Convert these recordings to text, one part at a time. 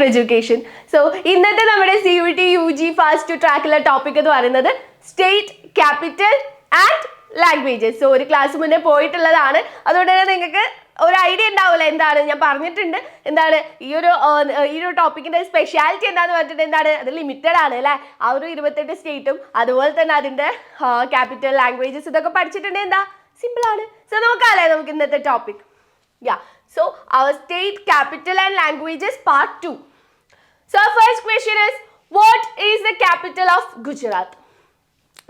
Higher education. So ഇന്നത്തെ നമ്മുടെ CUT UG fast ട്രാക്കിലെ topic എന്ന് പറയുന്നത് state capital and languages. So ഒരു ക്ലാസ് മുന്നേ പോയിട്ടുള്ളതാണ്, അതുകൊണ്ട് തന്നെ നിങ്ങൾക്ക് ഒരു ഐഡിയ ഉണ്ടാവില്ല എന്താണ് ഞാൻ പറഞ്ഞിട്ടുണ്ട്. എന്താണ് ഈ ഒരു ടോപ്പിക്കിന്റെ സ്പെഷ്യാലിറ്റി എന്താന്ന് പറഞ്ഞിട്ട് എന്താണ് അത് ലിമിറ്റഡ് ആണ് അല്ലേ. ആ ഒരു 28 സ്റ്റേറ്റും അതുപോലെ തന്നെ അതിന്റെ ക്യാപിറ്റൽ ലാംഗ്വേജസ് ഇതൊക്കെ പഠിച്ചിട്ടുണ്ട്. എന്താ സിമ്പിൾ ആണ്. സോ നോക്കാല്ലേ നമുക്ക് ഇന്നത്തെ topic. So our state capital and languages part 2. So our first question is, what is the capital of Gujarat?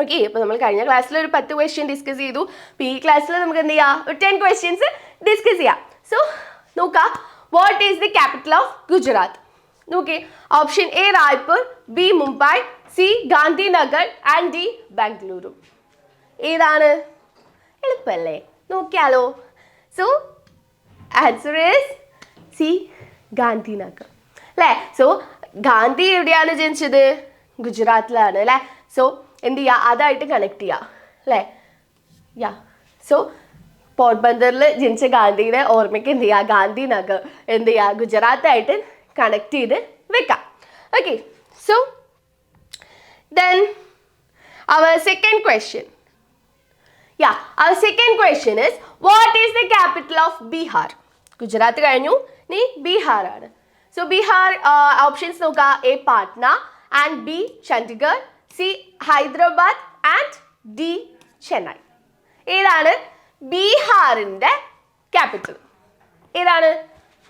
Okay, അപ്പോൾ നമ്മൾ കഴിഞ്ഞ ക്ലാസ്സിൽ ഒരു 10 ക്വസ്റ്റ്യൻ ഡിസ്കസ് ചെയ്തു. അപ്പോൾ ഈ ക്ലാസ്സിൽ നമുക്ക് എന്ത് ചെയ്യാം, ഒരു 10 ക്വസ്റ്റ്യൻസ് ഡിസ്കസ് ചെയ്യാം. സോ നോക്കാം, what is the capital of Gujarat? നോക്കേ, option A Raipur, B Mumbai, C Gandhinagar and D Bengaluru. ഏതാണ്? എളുപ്പമല്ലേ, നോക്കിയാലോ. So answer is C Gandhinagar അല്ലേ. സോ ഗാന്ധി എവിടെയാണ് ജനിച്ചത്? ഗുജറാത്തിലാണ് അല്ലേ. സോ എന്ത് ചെയ്യുക, അതായിട്ട് കണക്ട് ചെയ്യുക അല്ലേ. സോ പോർബന്ദറിൽ ജനിച്ച ഗാന്ധിയുടെ ഓർമ്മയ്ക്ക് എന്ത് ചെയ്യുക, ഗാന്ധിനഗർ എന്ത് ചെയ്യുക, ഗുജറാത്തായിട്ട് കണക്ട് ചെയ്ത് വെക്കാം. Okay, so then our second question. Our second question is, what is the capital of Bihar? Gujarat കഴിഞ്ഞു, നീ ബീഹാർ ആണ്. സോ ബീഹാർ ഓപ്ഷൻസ് നോക്കുക, A Patna and B Chandigarh, C Hyderabad and D Chennai. ഏതാണ് ബീഹാറിൻ്റെ ക്യാപിറ്റൽ? ഏതാണ്?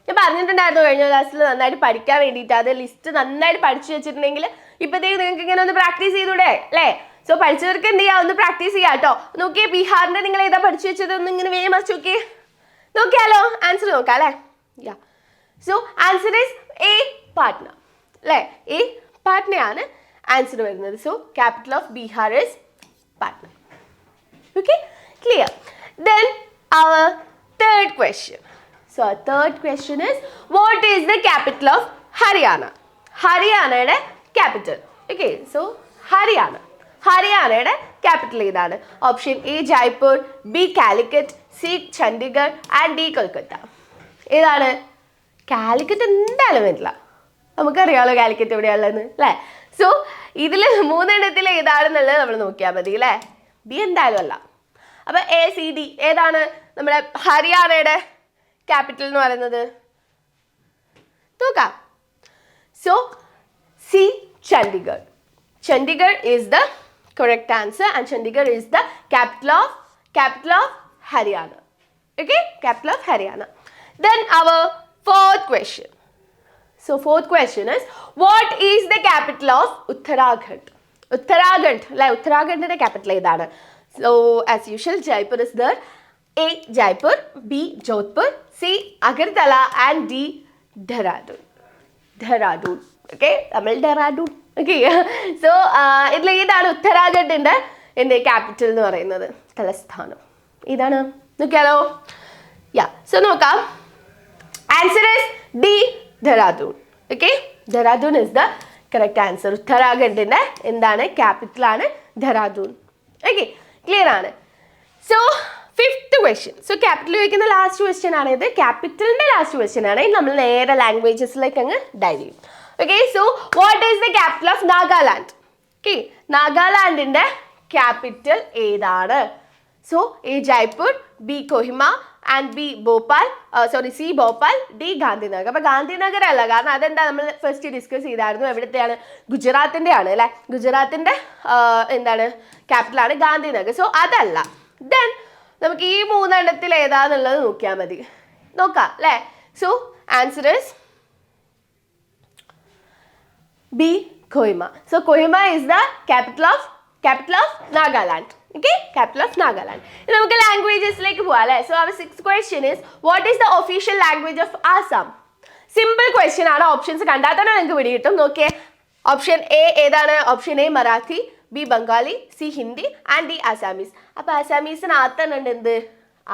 ഞാൻ പറഞ്ഞിട്ടുണ്ടായിരുന്നു കഴിഞ്ഞ ക്ലാസ്സിൽ നന്നായിട്ട് പഠിക്കാൻ വേണ്ടിയിട്ട്. അത് ലിസ്റ്റ് നന്നായിട്ട് പഠിച്ചു വെച്ചിട്ടുണ്ടെങ്കിൽ ഇപ്പോഴത്തേക്ക് നിങ്ങൾക്ക് ഇങ്ങനെ ഒന്ന് പ്രാക്ടീസ് ചെയ്തൂടെ അല്ലേ. സോ പഠിച്ചവർക്ക് എന്ത് ചെയ്യാം, ഒന്ന് പ്രാക്ടീസ് ചെയ്യാം കേട്ടോ. നോക്കിയേ, ബീഹാറിൻ്റെ നിങ്ങൾ ഏതാ പഠിച്ചു വെച്ചത്, ഒന്ന് ഇങ്ങനെ വേഗം മറിച്ച് നോക്കിയേ. നോക്കിയാലോ, ആൻസർ നോക്കാം അല്ലേ. So answer is A Patna അല്ലേ. എ പാട്നയാണ് ആൻസർ വരുന്നത്. So capital of Bihar is Patna. Okay, clear. Then our third question. So third question is, what is the capital of Haryana? ഹരിയാനയുടെ ക്യാപിറ്റൽ. ഓക്കെ, സോ ഹരിയാനയുടെ ക്യാപിറ്റൽ ഏതാണ്? Option A Jaipur, B Calicut, C Chandigarh and D Kolkata. ഏതാണ്? കാലിക്കറ്റ് എന്തായാലും വരില്ല, നമുക്കറിയാമല്ലോ കാലിക്കറ്റ് എവിടെയാണുള്ളതെന്ന് അല്ലേ. സോ ഇതിൽ മൂന്നെണ്ണത്തിൽ ഏതാണെന്നുള്ളത് നമ്മൾ നോക്കിയാൽ മതി അല്ലേ. ബി എന്തായാലും അല്ല. അപ്പം എ സി ഡി ഏതാണ് നമ്മുടെ ഹരിയാനയുടെ ക്യാപിറ്റൽ എന്ന് പറയുന്നത്? നോക്കാം. So C Chandigarh. Chandigarh is the correct answer and Chandigarh is the capital of Haryana. Okay, capital of Haryana. Then our fourth question. So fourth question is, what is the capital of Uttarakhand? Uttarakhand, like Uttarakhand capital ഏതാണ്? So as usual, Jaipur is there. A Jaipur, B Jodhpur, C Agartala and D Dehradun. Okay, Tamil Dehradun. Okay, so ഇതിൽ ഏതാണ് ഉത്തരാഖണ്ഡിൻ്റെ എൻ്റെ capital എന്ന് പറയുന്നത്? തലസ്ഥാനം. ഇതാണ്, നോക്കിയാലോ. So നോക്കാം. Answer is D Dehradun. Okay, Dehradun is the correct answer. ഉത്തരാഖണ്ഡിൻ്റെ എന്താണ് ക്യാപിറ്റലാണ്? ദെഹ്റാദൂൺ. ഓക്കെ, ക്ലിയർ ആണ്. So fifth question. So capital ചോദിക്കുന്ന ലാസ്റ്റ് ക്വസ്റ്റ്യൻ ആണ് ഇത്. ക്യാപിറ്റലിൻ്റെ ലാസ്റ്റ് ക്വസ്റ്റ്യൻ ആണ്. നമ്മൾ നേരെ ലാംഗ്വേജസിലേക്ക് അങ്ങ് ഡൈവ് ചെയ്യും. Okay, so what is the capital of Nagaland? Okay, നാഗാലാൻഡിൻ്റെ ക്യാപിറ്റൽ ഏതാണ്? So A Jaipur, B Kohima and B Bhopal, C Bhopal, D Gandhinagar. അപ്പോൾ ഗാന്ധിനഗർ അല്ല, കാരണം അതെന്താ നമ്മൾ ഫസ്റ്റ് ഡിസ്കസ് ചെയ്തായിരുന്നു. എവിടത്തെയാണ്? ഗുജറാത്തിൻ്റെ ആണ് അല്ലേ. ഗുജറാത്തിൻ്റെ എന്താണ് ക്യാപിറ്റലാണ് ഗാന്ധിനഗർ. സോ അതല്ല. ദെൻ നമുക്ക് ഈ മൂന്നെണ്ണത്തിൽ ഏതാന്നുള്ളത് നോക്കിയാൽ മതി. നോക്കാം അല്ലേ. So answer is B Kohima. So Kohima is the capital of Nagaland. Okay, capital of Nagaland. Now we languages like voila. So our sixth question is, what is the official language of Assam? Simple question ആണ്. Options കണ്ടാൽ തന്നെ നിങ്ങൾക്ക് പിടികിട്ടും. നോക്കിയേ, option A ഏതാണ്? Option A Marathi, B Bengali, C Hindi and D Assamese. അപ്പോൾ ആസാമീസിനകത്ത് ഉണ്ട് എന്ത്?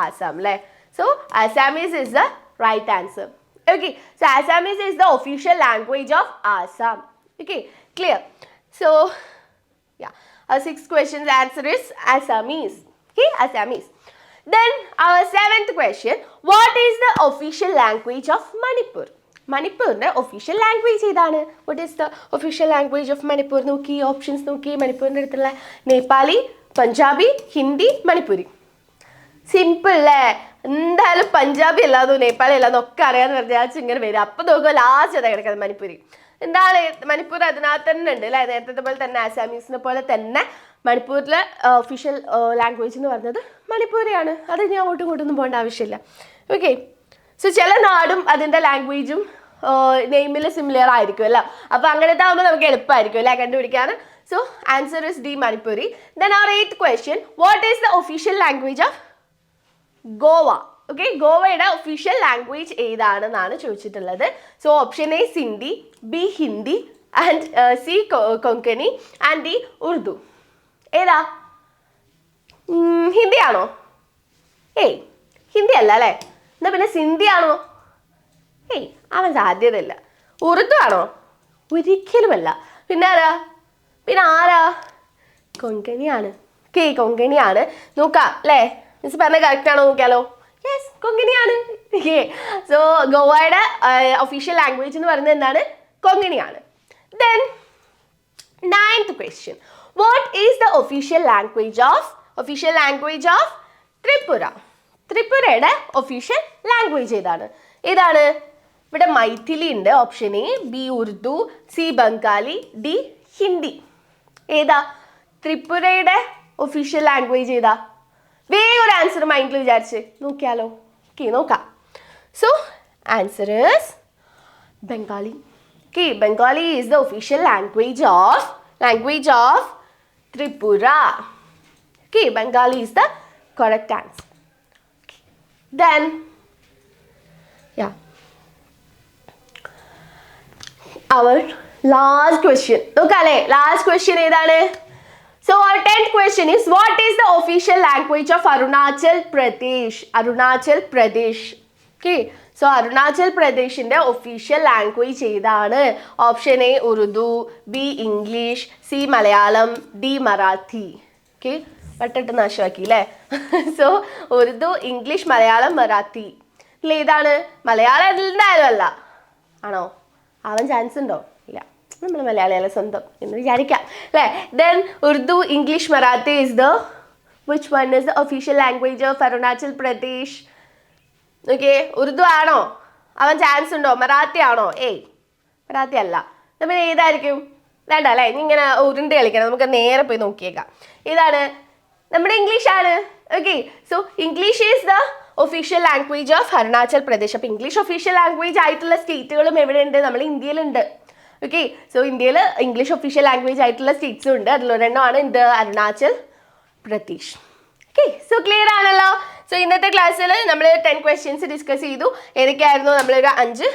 ആസാം അല്ലേ. So Assamese is the right answer. Okay, so Assamese is the official language of Assam. Okay, clear. So our sixth question's answer is Assamese. Okay, Assamese. Then our seventh question, what is the official language of Manipur? മണിപ്പൂരിൻ്റെ official language ഏതാണ്? What is the official language of Manipur? നോക്കി options നോക്കി. മണിപ്പൂരിൻ്റെ അടുത്തുള്ള Nepali, Punjabi, Hindi, Manipuri. Simple അല്ലേ? എന്തായാലും പഞ്ചാബി അല്ലാതോ നേപ്പാളി അല്ലാതോ ഒക്കെ അറിയാമെന്ന് വിചാരിച്ച് ഇങ്ങനെ വരും. അപ്പം നോക്കുക ലാസ്റ്റ് അതാ കിടക്കുന്നത് മണിപ്പൂരി. എന്താണ് മണിപ്പൂർ അതിനകത്ത് തന്നെ ഉണ്ട് അല്ലേ? നേരത്തെ പോലെ തന്നെ ആസാമീസിനെ പോലെ തന്നെ മണിപ്പൂരിലെ ഒഫീഷ്യൽ ലാംഗ്വേജ് എന്ന് പറയുന്നത് മണിപ്പൂരിയാണ്. അത് ഞാൻ അങ്ങോട്ടും ഇങ്ങോട്ടൊന്നും പോകേണ്ട ആവശ്യമില്ല. ഓക്കെ, സോ ചില നാടും അതിൻ്റെ ലാംഗ്വേജും നെയിമിൽ സിമിലർ ആയിരിക്കും അല്ല. അപ്പോൾ അങ്ങനത്തെ ആകുമ്പോൾ നമുക്ക് എളുപ്പമായിരിക്കും അല്ലേ കണ്ടുപിടിക്കാൻ. So answer is D, Manipuri. Then our 8th question, what is the official language of Goa? Okay, ഗോവയുടെ ഒഫീഷ്യൽ ലാംഗ്വേജ് ഏതാണെന്നാണ് ചോദിച്ചിട്ടുള്ളത്. So option A Sindhi, B Hindi and C Konkani and D Urdu. ഏതാ? ഹിന്ദി ആണോ? ഏയ് ഹിന്ദി അല്ല അല്ലേ? എന്നാ പിന്നെ സിന്ധി ആണോ? ഏയ് അവൻ സാധ്യതയില്ല. ഉറുദു ആണോ? ഒരിക്കലുമല്ല. പിന്നെ ആരാ? പിന്നെ ആരാ? കൊങ്കണിയാണ്. ഓക്കെ, കൊങ്കണിയാണ്. നോക്കാം അല്ലേ? മിസ് പറഞ്ഞ കറക്റ്റ് ആണോ നോക്കിയാലോ? യെസ്, കൊങ്കണിയാണ്. ഓക്കെ, സോ ഗോവയുടെ ഒഫീഷ്യൽ ലാംഗ്വേജ് എന്ന് പറയുന്നത് എന്താണ്? കൊങ്കണിയാണ്. Then 9th question, what is the official language of Tripura? ത്രിപുരയുടെ ഒഫീഷ്യൽ ലാംഗ്വേജ് ഏതാണ്? ഇവിടെ മൈഥിലി ഉണ്ട്, option A, B Urdu, C Bengali, D Hindi. ഏതാ ത്രിപുരയുടെ ഒഫീഷ്യൽ ലാംഗ്വേജ്? ഏതാ? വേഗം ഒരു ആൻസർ മൈൻഡിൽ വിചാരിച്ച് നോക്കിയാലോ? ഓക്കെ, നോക്കാം. So answer is Bengali. Okay, Bengali is the official language of Tripura. Okay, Bengali is the correct answer. Then yeah, our last question. നോക്കാല്ലേ last question ഏതാണ്? So our 10th question is, what is the official language of Arunachal Pradesh? Okay, so Arunachal Pradeshന്റെ official language ഏതാണ്? Option A Urdu, B English, C Malayalam, D Marathi. Okay, വട്ടിട്ട് നാശമാക്കി അല്ലേ? So Urdu, English, Malayalam, Marathi. ഇതിൽ ഏതാണ്? മലയാളം എന്തായാലും അല്ല. ആണോ? ആവാൻ ചാൻസ് ഉണ്ടോ? ഇല്ല, നമ്മൾ മലയാളിയല്ല സ്വന്തം എന്ന് വിചാരിക്കാം അല്ലേ? Then Urdu, English, Marathi is the which one is the official language of Arunachal Pradesh? Okay, Urdu ആണോ? അവൻ ചാൻസ് ഉണ്ടോ? മറാത്തി ആണോ? ഏയ് മറാത്തി അല്ല. നമ്മൾ ഏതായിരിക്കും? വേണ്ട അല്ലേ, ഇനി ഇങ്ങനെ ഉരുണ്ട് കളിക്കണം. നമുക്ക് നേരെ പോയി നോക്കിയേക്കാം. ഏതാണ്? നമ്മുടെ ഇംഗ്ലീഷ് ആണ്. Okay, so English is the official language of Arunachal Pradesh. അപ്പോൾ ഇംഗ്ലീഷ് ഒഫീഷ്യൽ ലാംഗ്വേജ് ആയിട്ടുള്ള സ്റ്റേറ്റുകളും എവിടെയുണ്ട്? നമ്മൾ ഇന്ത്യയിലുണ്ട്. ഓക്കെ, സോ ഇന്ത്യയിൽ ഇംഗ്ലീഷ് ഒഫീഷ്യൽ ലാംഗ്വേജ് ആയിട്ടുള്ള സ്റ്റേറ്റ്സും ഉണ്ട്. അതിലൊരെണ്ണമാണ് ഇത് Arunachal Pradesh. Okay, so clear ആണല്ലോ. സോ ഇന്നത്തെ ക്ലാസ്സിൽ നമ്മൾ 10 ക്വസ്റ്റ്യൻസ് ഡിസ്കസ് ചെയ്തു. ഏതൊക്കെയായിരുന്നു? നമ്മളൊരു 5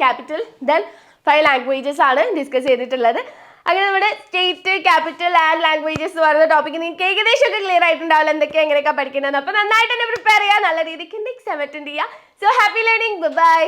ക്യാപിറ്റൽ ദെൻ 5 ലാംഗ്വേജസ് ആണ് ഡിസ്കസ് ചെയ്തിട്ടുള്ളത്. അങ്ങനെ നമ്മുടെ സ്റ്റേറ്റ്, ക്യാപിറ്റൽ ആൻഡ് ലാംഗ്വേജസ് എന്ന് പറയുന്ന ടോപ്പിക്ക് നിങ്ങൾക്ക് ഏകദേശം ഒക്കെ ക്ലിയർ ആയിട്ടുണ്ടാവില്ല എന്തൊക്കെയാണ് എങ്ങനെയൊക്കെ പഠിക്കുന്നത്. അപ്പോൾ നന്നായിട്ട് തന്നെ പ്രിപ്പയർ ചെയ്യുക, നല്ല രീതിക്ക് എക്സാം അറ്റൻഡ് ചെയ്യുക. So happy learning, by.